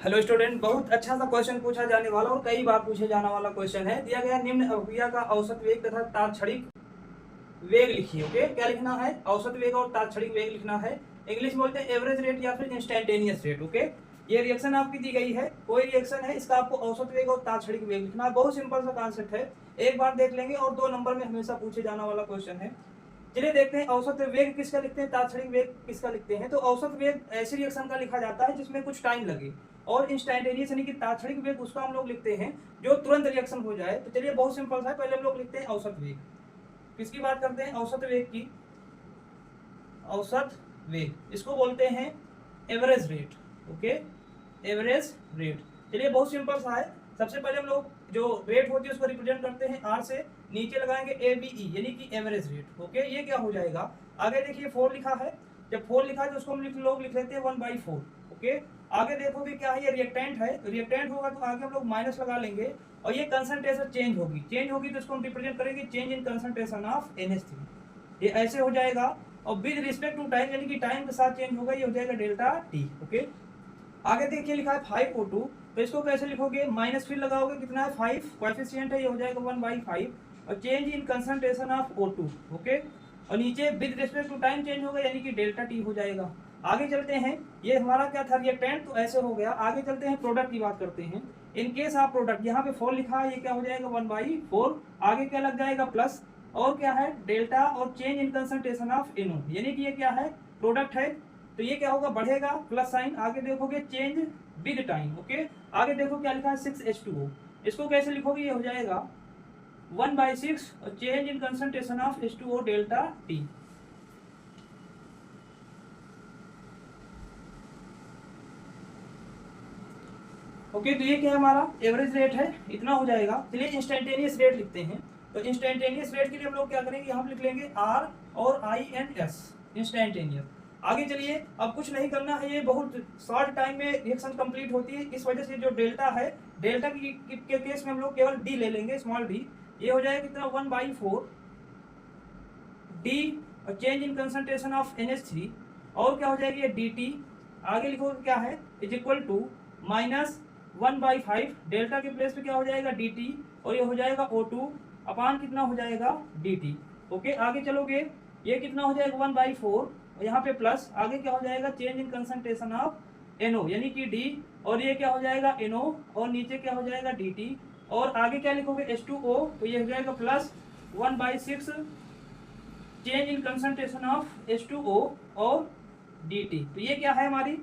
Hello student, बहुत अच्छा सा क्वेश्चन पूछा जाने वाला और कई बार पूछे जाने वाला क्वेश्चन है। दिया गया निम्न अवक्रिया का औसत वेग तथा तात्क्षणिक वेग लिखिए। ओके, क्या लिखना है? औसत वेग और तात्क्षणिक वेग लिखना है। इंग्लिश में बोलते हैं एवरेज रेट या फिर इंस्टैंटेनियस रेट। ओके, ये रिएक्शन आपकी दी गई है, कोई रिएक्शन है, इसका आपको औसत वेग और तात्क्षणिक वेग लिखना है। बहुत सिंपल सा कॉन्सेप्ट है, एक बार देख लेंगे और 2 नंबर में हमेशा पूछे जाने वाला क्वेश्चन है। चलिए देखते हैं औसत वेग किसका लिखते हैं, तात्क्षणिक वेग किसका लिखते हैं। तो औसत वेग ऐसी रिएक्शन का लिखा जाता है जिसमें कुछ टाइम लगे, और इंस्टैंटेनियस यानी कि तात्क्षणिक वेग उसका हम लोग लिखते हैं जो तुरंत रिएक्शन हो जाए। तो चलिए बहुत सिंपल सा है, पहले हम लोग लिखते हैं औसत वेग। किसकी बात करते हैं? औसत वेग की। औसत वेग इसको बोलते हैं average rate. Okay, average rate. चलिए बहुत सिंपल सा है, सबसे पहले हम लोग जो रेट होती है उसको रिप्रेजेंट करते हैं आर से, नीचे लगाएंगे ए बी ई यानी कि एवरेज रेट। ओके, ये क्या हो जाएगा? आगे देखिए 4 लिखा है, जब 4 लिखा है तो उसको हम लोग लिख लेते हैं 1/4। ओके, आगे देखोगे क्या है, ये रिएक्टेंट है, रिएक्टेंट होगा तो आगे हम लोग माइनस लगा लेंगे, और ये कंसंट्रेशन चेंज होगी तो इसको हम रिप्रेजेंट करेंगे change in concentration of NH3। ये ऐसे हो जाएगा, और विद रिस्पेक्ट टू टाइम यानी कि टाइम के साथ चेंज होगा, ये हो जाएगा डेल्टा टी। ओके, आगे देखिए लिखा है 5O2, तो इसको कैसे लिखोगे? माइनस फिर लगाओगे, कितना है 5, कोएफिशिएंट है, ये हो जाएगा 1/5, और change in concentration of O2। Okay, और नीचे with respect to time change होगा यानी कि डेल्टा टी हो जाएगा। आगे चलते हैं, ये हमारा क्या था, रिएक्टेंट, तो ऐसे हो गया। आगे चलते हैं, प्रोडक्ट की बात करते हैं। इन केस ऑफ प्रोडक्ट, यहाँ पे 4 लिखा है, ये क्या हो जाएगा 1/4, आगे क्या लग जाएगा प्लस, और क्या है डेल्टा, और change in concentration of NO, यानी कि ये क्या है, प्रोडक्ट है, तो ये क्या होगा, बढ़ेगा, प्लस साइन। आगे देखोगे चेंज विद टाइम। ओके, आगे देखो क्या लिखा है 6H2O, इसको कैसे लिखोगे? ये हो जाएगा 1/6, और change in concentration of H2O delta T. Okay, तो ये क्या है, हमारा एवरेज रेट है, इतना हो जाएगा। चलिए इंस्टैंटेनियस रेट लिखते हैं। तो इंस्टैंटेनियस रेट के लिए हम लोग क्या करेंगे, यहाँ लिख लेंगे R और INS, इंस्टैंटेनियस। आगे चलिए, अब कुछ नहीं करना है, ये बहुत शॉर्ट टाइम में रिएक्शन कंप्लीट होती है, इस वजह से जो डेल्टा है, डेल्टा के केस में हम लोग केवल डी ले लेंगे, स्मॉल डी। ये हो जाएगा कितना, 1/4 डी, और change in concentration of NH3, और क्या हो जाएगी ये dt। आगे लिखोगे क्या है, is equal to minus 1/5, delta के प्लेस पे क्या हो जाएगा dt, और ये हो जाएगा O2 अपान कितना हो जाएगा dt। ओके, आगे चलोगे, ये कितना हो जाएगा 1/4, और यहाँ पे प्लस, आगे क्या हो जाएगा change in concentration of NO यानी कि D, और ये क्या हो जाएगा NO, और नीचे क्या हो जाएगा dt, और आगे क्या लिखोगे H2O, तो ये हो जाएगा plus 1/6 change in concentration of H2O और dt। तो ये क्या है, हमारी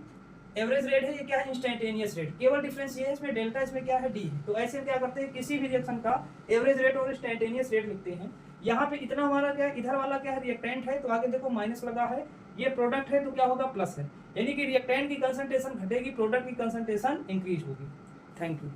एवरेज रेट है, ये क्या है, इंस्टैंटेनियस रेट। केवल डिफरेंस ये है, इसमें डेल्टा, इसमें क्या है डी। तो ऐसे क्या करते हैं, किसी भी रिएक्शन का एवरेज रेट और इंस्टैंटेनियस रेट लिखते हैं। यहाँ पे इतना हमारा क्या है, इधर वाला क्या है, रिएक्टेंट है, तो आगे देखो माइनस लगा है, ये प्रोडक्ट है, तो क्या होगा प्लस है, यानी कि रिएक्टेंट की कंसंट्रेशन घटेगी, प्रोडक्ट की कंसंट्रेशन इंक्रीज होगी। Thank you.